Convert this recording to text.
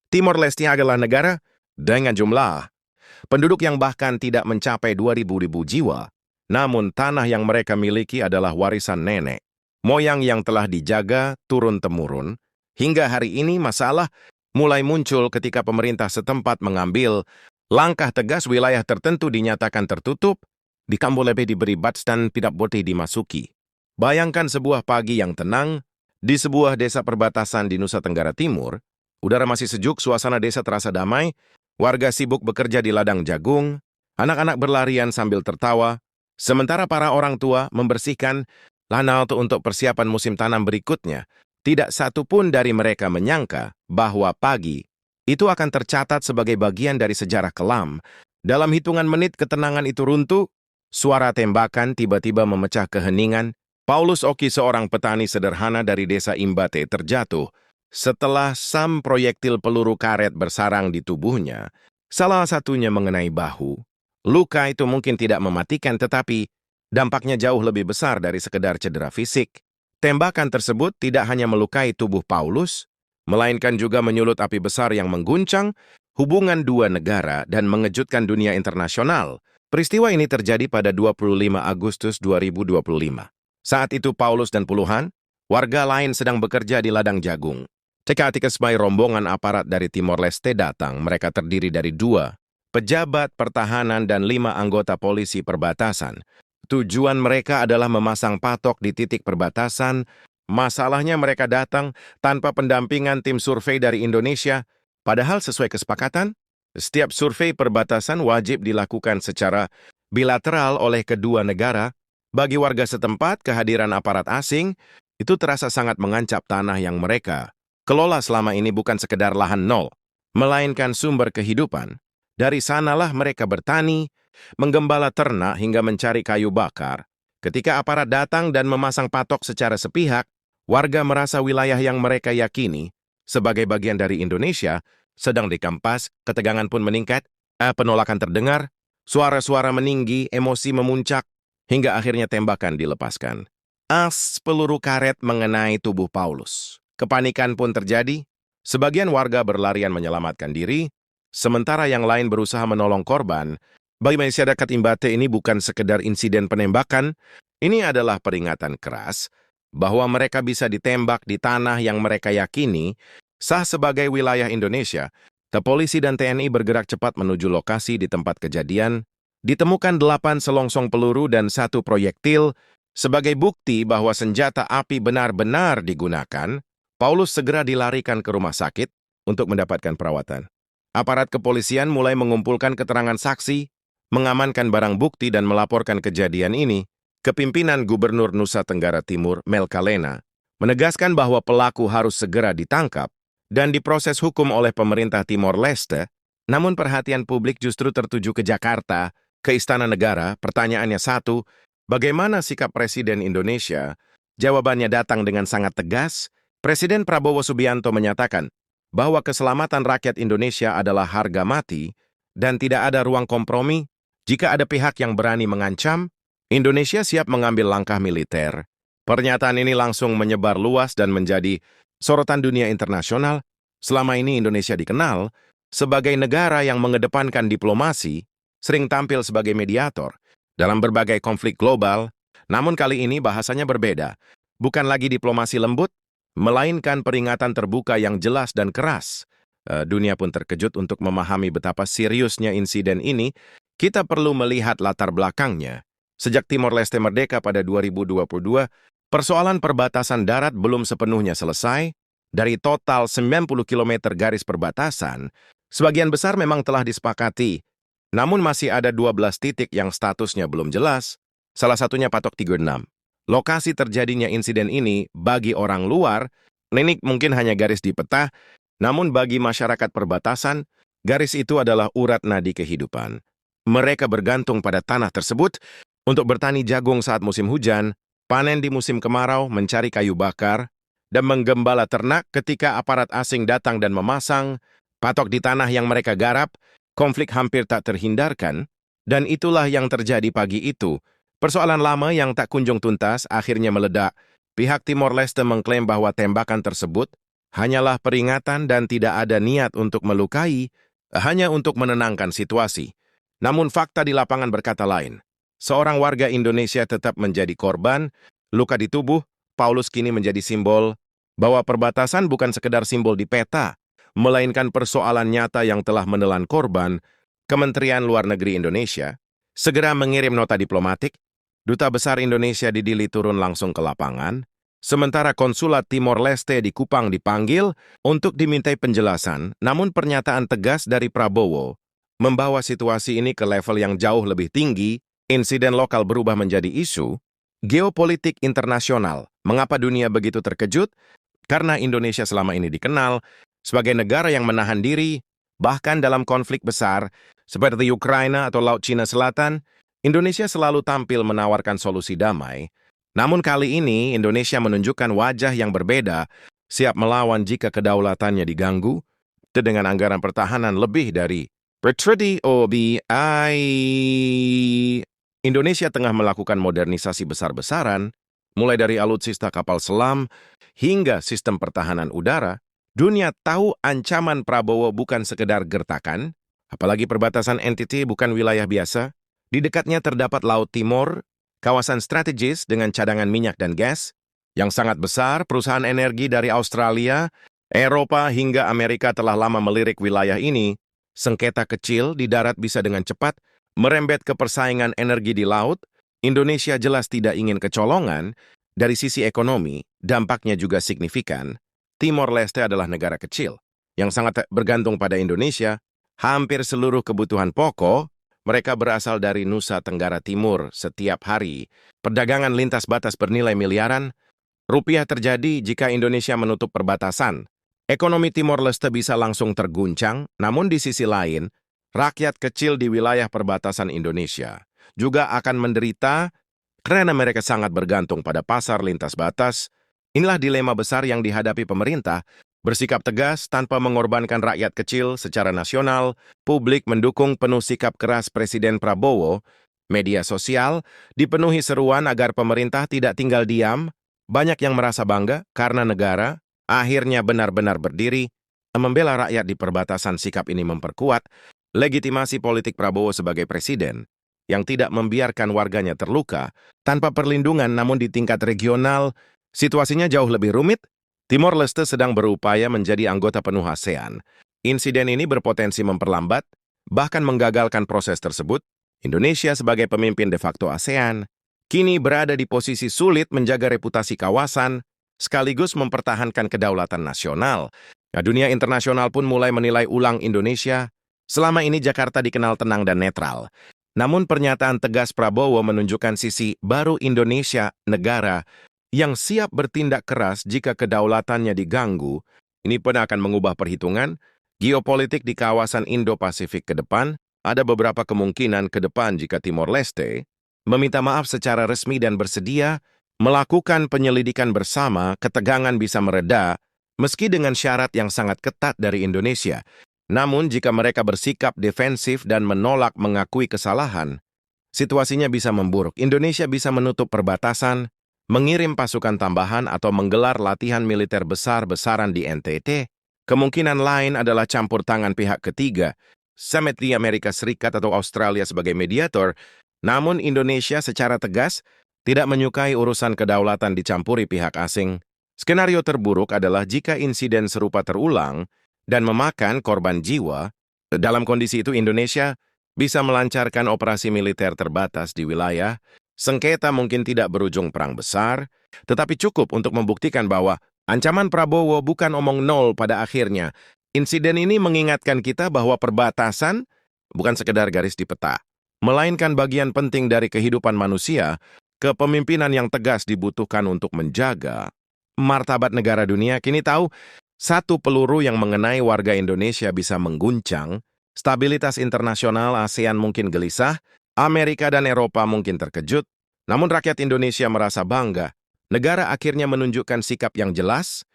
Timor Leste adalah negara dengan jumlah penduduk yang bahkan tidak mencapai 2.000 jiwa. Namun tanah yang mereka miliki adalah warisan nenek moyang yang telah dijaga turun-temurun. Hingga hari ini masalah mulai muncul ketika pemerintah setempat mengambil langkah tegas. Wilayah tertentu dinyatakan tertutup, di Kambolepe diberi bats dan tidak boleh dimasuki. Bayangkan sebuah pagi yang tenang di sebuah desa perbatasan di Nusa Tenggara Timur. Udara masih sejuk, suasana desa terasa damai, warga sibuk bekerja di ladang jagung, anak-anak berlarian sambil tertawa, sementara para orang tua membersihkan lahan untuk persiapan musim tanam berikutnya. Tidak satu pun dari mereka menyangka bahwa pagi itu akan tercatat sebagai bagian dari sejarah kelam. Dalam hitungan menit ketenangan itu runtuh, suara tembakan tiba-tiba memecah keheningan. Paulus Oki, seorang petani sederhana dari desa Imbate, terjatuh setelah proyektil peluru karet bersarang di tubuhnya. Salah satunya mengenai bahu. Luka itu mungkin tidak mematikan, tetapi dampaknya jauh lebih besar dari sekedar cedera fisik. Tembakan tersebut tidak hanya melukai tubuh Paulus, melainkan juga menyulut api besar yang mengguncang hubungan dua negara dan mengejutkan dunia internasional. Peristiwa ini terjadi pada 25 Agustus 2025. Saat itu Paulus dan puluhan warga lain sedang bekerja di ladang jagung. Ketika sebuah rombongan aparat dari Timor Leste datang. Mereka terdiri dari 2 pejabat pertahanan dan 5 anggota polisi perbatasan. Tujuan mereka adalah memasang patok di titik perbatasan. Masalahnya mereka datang tanpa pendampingan tim survei dari Indonesia. Padahal sesuai kesepakatan, setiap survei perbatasan wajib dilakukan secara bilateral oleh kedua negara. Bagi warga setempat, kehadiran aparat asing itu terasa sangat mengancam tanah yang mereka kelola selama ini. Bukan sekedar lahan nol, melainkan sumber kehidupan. Dari sanalah mereka bertani, menggembala ternak hingga mencari kayu bakar. Ketika aparat datang dan memasang patok secara sepihak, warga merasa wilayah yang mereka yakini sebagai bagian dari Indonesia sedang dikampas. Ketegangan pun meningkat, penolakan terdengar, suara-suara meninggi, emosi memuncak, hingga akhirnya tembakan dilepaskan. Peluru karet mengenai tubuh Paulus. Kepanikan pun terjadi. Sebagian warga berlarian menyelamatkan diri, sementara yang lain berusaha menolong korban. Bagi masyarakat Imbate, ini bukan sekedar insiden penembakan, ini adalah peringatan keras bahwa mereka bisa ditembak di tanah yang mereka yakini sah sebagai wilayah Indonesia. Polisi dan TNI bergerak cepat menuju lokasi. Di tempat kejadian ditemukan 8 selongsong peluru dan 1 proyektil. Sebagai bukti bahwa senjata api benar-benar digunakan, Paulus segera dilarikan ke rumah sakit untuk mendapatkan perawatan. Aparat kepolisian mulai mengumpulkan keterangan saksi, mengamankan barang bukti dan melaporkan kejadian ini ke pimpinan Gubernur Nusa Tenggara Timur, Mel Kalena, menegaskan bahwa pelaku harus segera ditangkap dan diproses hukum oleh pemerintah Timor Leste. Namun perhatian publik justru tertuju ke Jakarta, ke Istana Negara. Pertanyaannya satu, bagaimana sikap Presiden Indonesia? Jawabannya datang dengan sangat tegas. Presiden Prabowo Subianto menyatakan bahwa keselamatan rakyat Indonesia adalah harga mati dan tidak ada ruang kompromi. Jika ada pihak yang berani mengancam, Indonesia siap mengambil langkah militer. Pernyataan ini langsung menyebar luas dan menjadi sorotan dunia internasional. Selama ini Indonesia dikenal sebagai negara yang mengedepankan diplomasi, sering tampil sebagai mediator dalam berbagai konflik global. Namun kali ini bahasanya berbeda. Bukan lagi diplomasi lembut, melainkan peringatan terbuka yang jelas dan keras. Dunia pun terkejut. Untuk memahami betapa seriusnya insiden ini, kita perlu melihat latar belakangnya. Sejak Timor Leste merdeka pada 2022, persoalan perbatasan darat belum sepenuhnya selesai. Dari total 90 km garis perbatasan, sebagian besar memang telah disepakati. Namun masih ada 12 titik yang statusnya belum jelas, salah satunya Patok 36. Lokasi terjadinya insiden ini bagi orang luar, ini mungkin hanya garis di peta, namun bagi masyarakat perbatasan, garis itu adalah urat nadi kehidupan. Mereka bergantung pada tanah tersebut untuk bertani jagung saat musim hujan, panen di musim kemarau, mencari kayu bakar, dan menggembala ternak ketika aparat asing datang dan memasang patok di tanah yang mereka garap. Konflik hampir tak terhindarkan, dan itulah yang terjadi pagi itu. Persoalan lama yang tak kunjung tuntas akhirnya meledak. Pihak Timor Leste mengklaim bahwa tembakan tersebut hanyalah peringatan dan tidak ada niat untuk melukai, hanya untuk menenangkan situasi. Namun fakta di lapangan berkata lain. Seorang warga Indonesia tetap menjadi korban, luka di tubuh. Paulus kini menjadi simbol bahwa perbatasan bukan sekedar simbol di peta, melainkan persoalan nyata yang telah menelan korban. Kementerian Luar Negeri Indonesia segera mengirim nota diplomatik. Duta Besar Indonesia di Dili turun langsung ke lapangan, sementara Konsulat Timor Leste di Kupang dipanggil untuk dimintai penjelasan, namun pernyataan tegas dari Prabowo membawa situasi ini ke level yang jauh lebih tinggi. Insiden lokal berubah menjadi isu geopolitik internasional. Mengapa dunia begitu terkejut? Karena Indonesia selama ini dikenal sebagai negara yang menahan diri, bahkan dalam konflik besar seperti Ukraina atau Laut Cina Selatan, Indonesia selalu tampil menawarkan solusi damai. Namun kali ini Indonesia menunjukkan wajah yang berbeda, siap melawan jika kedaulatannya diganggu, dengan anggaran pertahanan lebih dari Treaty Indonesia tengah melakukan modernisasi besar-besaran, mulai dari alutsista kapal selam hingga sistem pertahanan udara. Dunia tahu ancaman Prabowo bukan sekedar gertakan, apalagi perbatasan NTT bukan wilayah biasa. Di dekatnya terdapat Laut Timor, kawasan strategis dengan cadangan minyak dan gas, yang sangat besar. Perusahaan energi dari Australia, Eropa hingga Amerika telah lama melirik wilayah ini. Sengketa kecil di darat bisa dengan cepat merembet ke persaingan energi di laut. Indonesia jelas tidak ingin kecolongan. Dari sisi ekonomi, dampaknya juga signifikan. Timor Leste adalah negara kecil yang sangat bergantung pada Indonesia. Hampir seluruh kebutuhan pokok mereka berasal dari Nusa Tenggara Timur setiap hari. Perdagangan lintas batas bernilai miliaran rupiah terjadi jika Indonesia menutup perbatasan. Ekonomi Timor Leste bisa langsung terguncang, namun di sisi lain, rakyat kecil di wilayah perbatasan Indonesia juga akan menderita karena mereka sangat bergantung pada pasar lintas batas. Inilah dilema besar yang dihadapi pemerintah. Bersikap tegas tanpa mengorbankan rakyat kecil secara nasional, publik mendukung penuh sikap keras Presiden Prabowo. Media sosial dipenuhi seruan agar pemerintah tidak tinggal diam. Banyak yang merasa bangga karena negara akhirnya benar-benar berdiri membela rakyat di perbatasan. Sikap ini memperkuat legitimasi politik Prabowo sebagai presiden yang tidak membiarkan warganya terluka tanpa perlindungan. Namun di tingkat regional, situasinya jauh lebih rumit. Timor Leste sedang berupaya menjadi anggota penuh ASEAN. Insiden ini berpotensi memperlambat, bahkan menggagalkan proses tersebut. Indonesia sebagai pemimpin de facto ASEAN kini berada di posisi sulit menjaga reputasi kawasan, sekaligus mempertahankan kedaulatan nasional. Dunia internasional pun mulai menilai ulang Indonesia. Selama ini Jakarta dikenal tenang dan netral. Namun pernyataan tegas Prabowo menunjukkan sisi baru Indonesia, negara yang siap bertindak keras jika kedaulatannya diganggu. Ini pun akan mengubah perhitungan geopolitik di kawasan Indo-Pasifik ke depan. Ada beberapa kemungkinan ke depan jika Timor Leste meminta maaf secara resmi dan bersedia melakukan penyelidikan bersama. Ketegangan bisa mereda, meski dengan syarat yang sangat ketat dari Indonesia. Namun jika mereka bersikap defensif dan menolak mengakui kesalahan, situasinya bisa memburuk. Indonesia bisa menutup perbatasan, mengirim pasukan tambahan atau menggelar latihan militer besar-besaran di NTT. Kemungkinan lain adalah campur tangan pihak ketiga, seperti Amerika Serikat atau Australia sebagai mediator. Namun Indonesia secara tegas tidak menyukai urusan kedaulatan dicampuri pihak asing. Skenario terburuk adalah jika insiden serupa terulang dan memakan korban jiwa. Dalam kondisi itu Indonesia bisa melancarkan operasi militer terbatas di wilayah. Sengketa mungkin tidak berujung perang besar, tetapi cukup untuk membuktikan bahwa ancaman Prabowo bukan omong nol pada akhirnya. Insiden ini mengingatkan kita bahwa perbatasan bukan sekedar garis di peta, melainkan bagian penting dari kehidupan manusia. Kepemimpinan yang tegas dibutuhkan untuk menjaga martabat negara dunia. Kini tahu, satu peluru yang mengenai warga Indonesia bisa mengguncang stabilitas internasional. ASEAN mungkin gelisah, Amerika dan Eropa mungkin terkejut, namun rakyat Indonesia merasa bangga. Negara akhirnya menunjukkan sikap yang jelas,